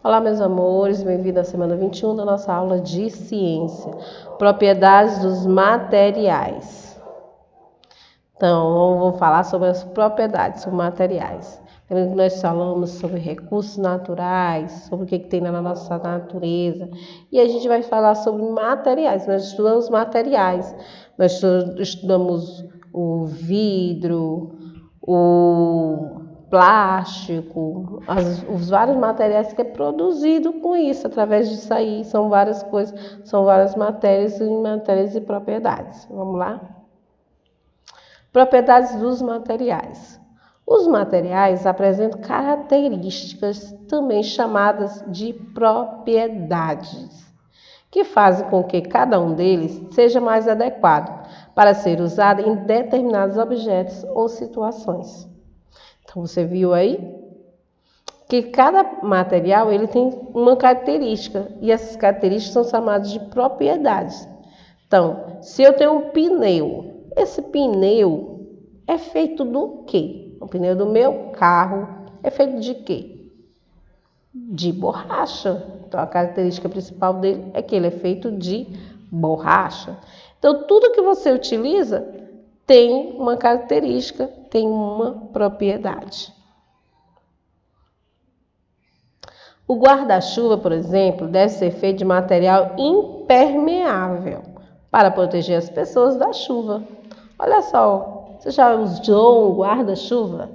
Olá, meus amores, bem-vindo à semana 21 da nossa aula de ciência. Propriedades dos materiais. Então, vamos falar sobre as propriedades dos materiais. Lembra que nós falamos sobre recursos naturais, sobre o que tem na nossa natureza. E a gente vai falar sobre materiais. Nós estudamos materiais. Nós estudamos o vidro, o plástico, os vários materiais que é produzido com isso, através disso aí, são várias coisas, são várias matérias e propriedades. Vamos lá? Propriedades dos materiais. Os materiais apresentam características também chamadas de propriedades, que fazem com que cada um deles seja mais adequado para ser usado em determinados objetos ou situações. Então, você viu aí que cada material ele tem uma característica e essas características são chamadas de propriedades. Então, se eu tenho um pneu, esse pneu é feito do quê? O pneu do meu carro é feito de quê? De borracha. Então, a característica principal dele é que ele é feito de borracha. Então, tudo que você utiliza tem uma característica, tem uma propriedade. O guarda-chuva, por exemplo, deve ser feito de material impermeável para proteger as pessoas da chuva. Olha só, você já usou um guarda-chuva?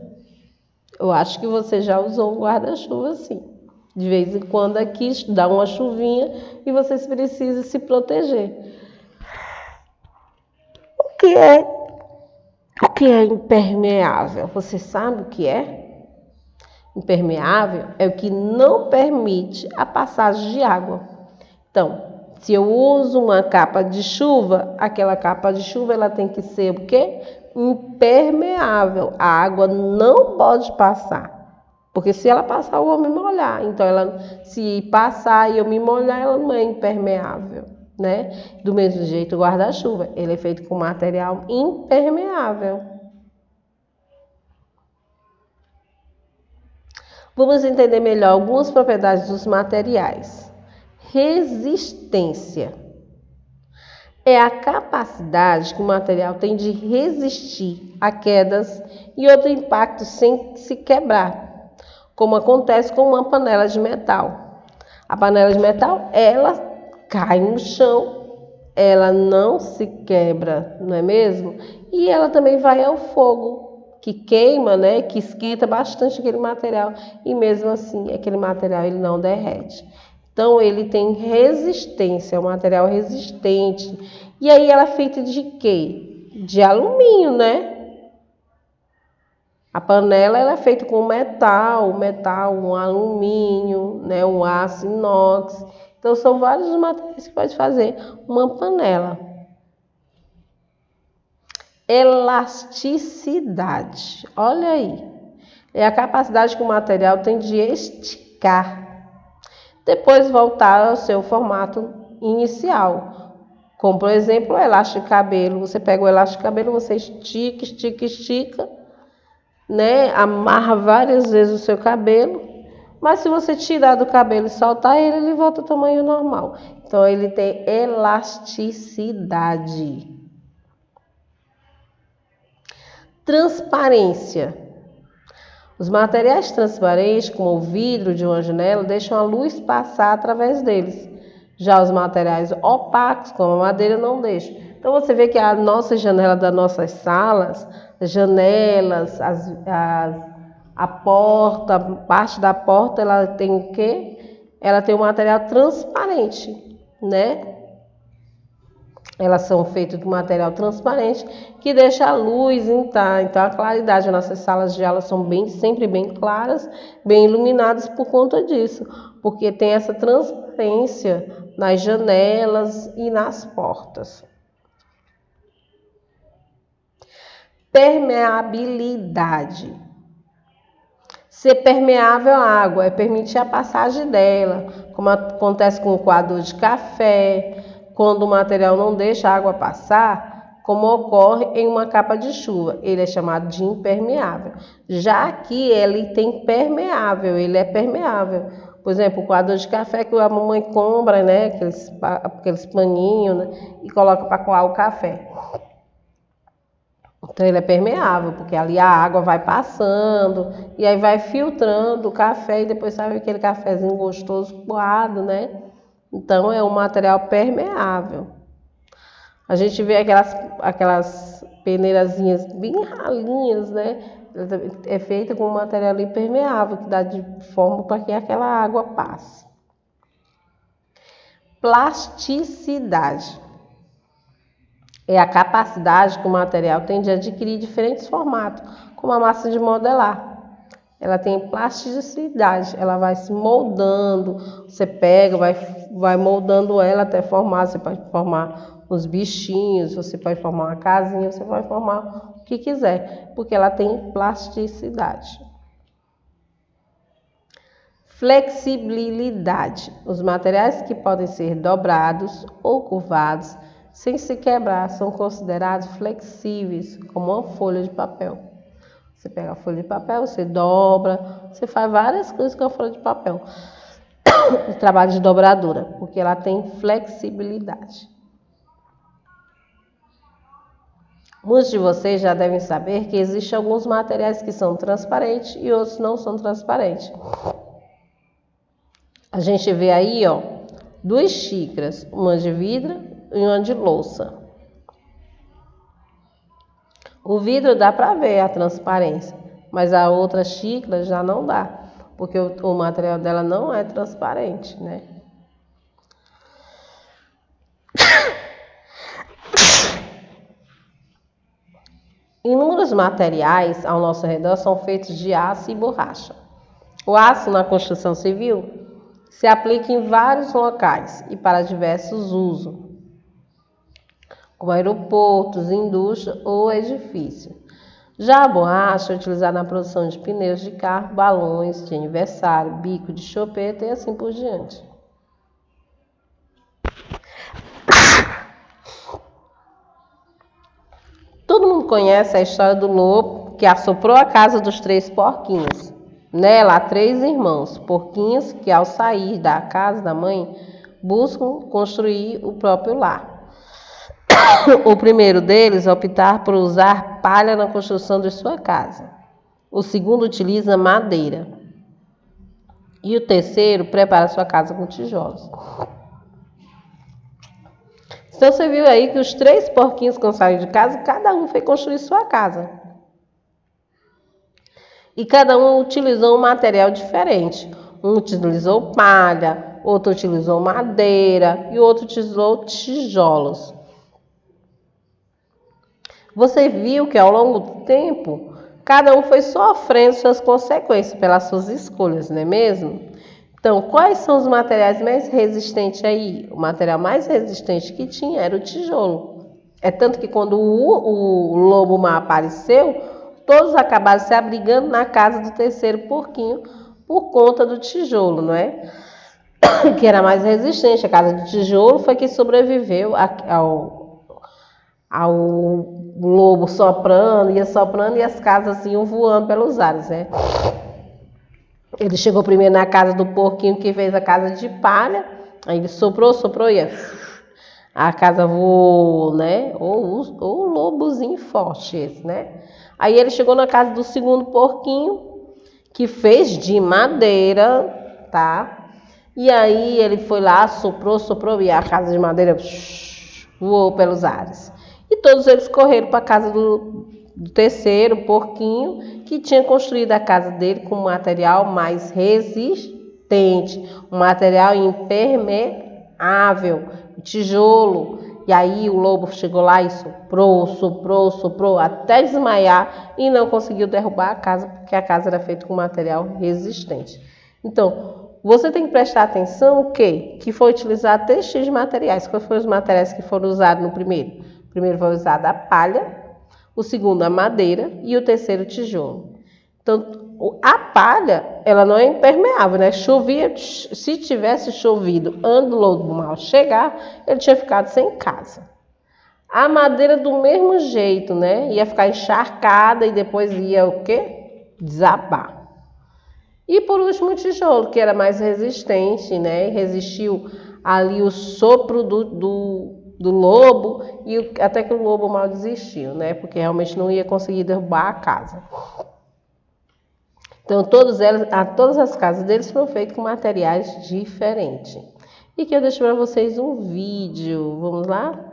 Eu acho que você já usou um guarda-chuva, sim. De vez em quando aqui dá uma chuvinha e você precisa se proteger. O que é impermeável? Você sabe o que é? Impermeável é o que não permite a passagem de água. Então, se eu uso uma capa de chuva, aquela capa de chuva ela tem que ser o quê? Impermeável. A água não pode passar. Porque se ela passar, eu vou me molhar. Então, se passar e eu me molhar, ela não é impermeável, né? Do mesmo jeito, o guarda-chuva, ele é feito com material impermeável. Vamos entender melhor algumas propriedades dos materiais. Resistência é a capacidade que o material tem de resistir a quedas e outros impactos sem se quebrar, como acontece com uma panela de metal. A panela de metal, ela cai no chão, ela não se quebra, não é mesmo? E ela também vai ao fogo, que queima, né, que esquenta bastante aquele material e mesmo assim aquele material ele não derrete. Então ele tem resistência, é um material resistente. E aí ela é feita de quê? De alumínio, né? A panela ela é feita com metal, um alumínio, né, um aço inox. Então são vários materiais que pode fazer uma panela. Elasticidade, olha aí, é a capacidade que o material tem de esticar, depois voltar ao seu formato inicial, como por exemplo o elástico de cabelo. Você pega o elástico de cabelo, você estica, né? Amarra várias vezes o seu cabelo, mas se você tirar do cabelo e soltar ele, ele volta ao tamanho normal. Então ele tem elasticidade. Transparência. Os materiais transparentes, como o vidro de uma janela, deixam a luz passar através deles. Já os materiais opacos, como a madeira, não deixam. Então você vê que a nossa janela das nossas salas, as janelas, a porta, parte da porta, ela tem o quê? Ela tem um material transparente, né? Elas são feitas de material transparente que deixa a luz entrar. Então a claridade das nossas salas de aula são sempre bem claras, bem iluminadas por conta disso, porque tem essa transparência nas janelas e nas portas. Permeabilidade. Ser permeável à água é permitir a passagem dela, como acontece com o coador de café. Quando o material não deixa a água passar, como ocorre em uma capa de chuva, ele é chamado de impermeável. Já aqui ele tem permeável, ele é permeável. Por exemplo, o coador de café que a mamãe compra, né? Aqueles paninhos, né? E coloca para coar o café. Então ele é permeável, porque ali a água vai passando e aí vai filtrando o café e depois sabe aquele cafezinho gostoso coado, né? Então é um material permeável. A gente vê aquelas peneirazinhas bem ralinhas, né? É feita com um material impermeável que dá de forma para que aquela água passe. Plasticidade é a capacidade que o material tem de adquirir diferentes formatos, como a massa de modelar. Ela tem plasticidade, ela vai se moldando, você pega, vai moldando ela até formar, você pode formar uns bichinhos, você pode formar uma casinha, você pode formar o que quiser, porque ela tem plasticidade. Flexibilidade. Os materiais que podem ser dobrados ou curvados sem se quebrar são considerados flexíveis, como uma folha de papel. Você pega a folha de papel, você dobra, você faz várias coisas com a folha de papel. O trabalho de dobradura, porque ela tem flexibilidade. Muitos de vocês já devem saber que existem alguns materiais que são transparentes e outros não são transparentes. A gente vê aí, ó, 2 xícaras, uma de vidro e uma de louça. O vidro dá para ver a transparência, mas a outra xícara já não dá, porque o material dela não é transparente, né? Inúmeros materiais ao nosso redor são feitos de aço e borracha. O aço na construção civil se aplica em vários locais e para diversos usos, como aeroportos, indústria ou edifício. Já a borracha é utilizada na produção de pneus de carro, balões de aniversário, bico de chupeta e assim por diante. Todo mundo conhece a história do lobo que assoprou a casa dos 3 porquinhos. Nela há 3 irmãos, porquinhos que ao sair da casa da mãe buscam construir o próprio lar. O primeiro deles optar por usar palha na construção de sua casa. O segundo utiliza madeira. E o terceiro prepara sua casa com tijolos. Então você viu aí que os 3 porquinhos quando saíram de casa, cada um foi construir sua casa. E cada um utilizou um material diferente. Um utilizou palha, outro utilizou madeira e outro utilizou tijolos. Você viu que ao longo do tempo, cada um foi sofrendo suas consequências pelas suas escolhas, não é mesmo? Então, quais são os materiais mais resistentes aí? O material mais resistente que tinha era o tijolo. É tanto que quando o lobo mau apareceu, todos acabaram se abrigando na casa do terceiro porquinho por conta do tijolo, não é? Que era mais resistente. A casa de tijolo foi que sobreviveu ao lobo soprando e as casas iam voando pelos ares, né? Ele chegou primeiro na casa do porquinho que fez a casa de palha, aí ele soprou e a casa voou, né? Ou o lobozinho forte esse, né? Aí ele chegou na casa do segundo porquinho que fez de madeira, tá? E aí ele foi lá, soprou e a casa de madeira voou pelos ares. E todos eles correram para a casa do terceiro porquinho, que tinha construído a casa dele com um material mais resistente, um material impermeável, tijolo. E aí o lobo chegou lá e soprou, até desmaiar e não conseguiu derrubar a casa, porque a casa era feita com material resistente. Então, você tem que prestar atenção o quê? Que foi utilizado 3 tipos de materiais. Quais foram os materiais que foram usados no primeiro? O primeiro foi usado a palha, o segundo a madeira e o terceiro o tijolo. Então, a palha, ela não é impermeável, né? Chovia, se tivesse chovido antes do lobo mau chegar, ele tinha ficado sem casa. A madeira do mesmo jeito, né? Ia ficar encharcada e depois ia o quê? Desabar. E por último o tijolo, que era mais resistente, né? Resistiu ali o sopro do lobo e até que o lobo mal desistiu, né? Porque realmente não ia conseguir derrubar a casa. Então todas as casas deles foram feitas com materiais diferentes. E que eu deixo para vocês um vídeo. Vamos lá?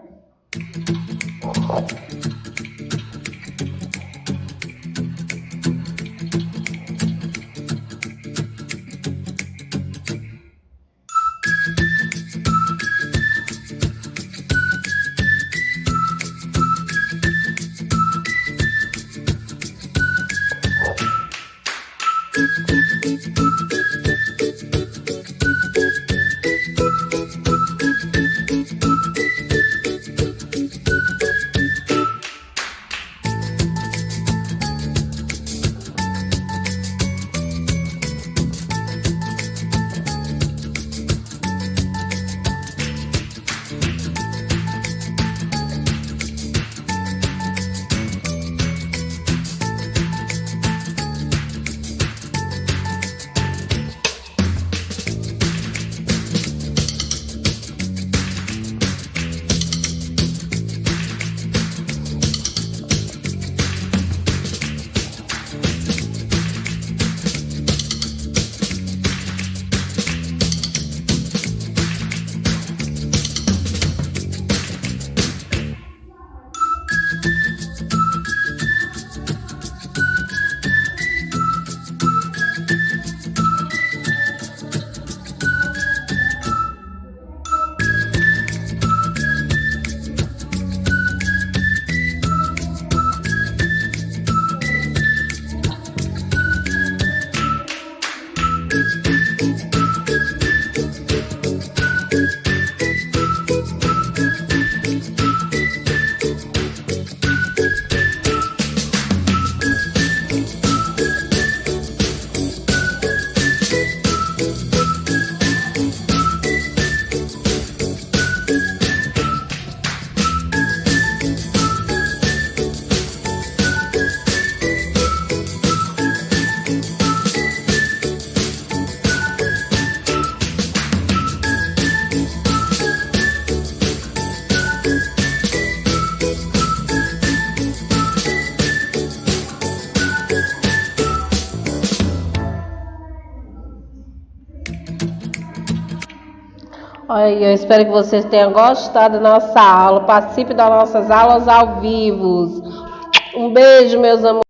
Olha, eu espero que vocês tenham gostado da nossa aula. Participe das nossas aulas ao vivo. Um beijo, meus amores.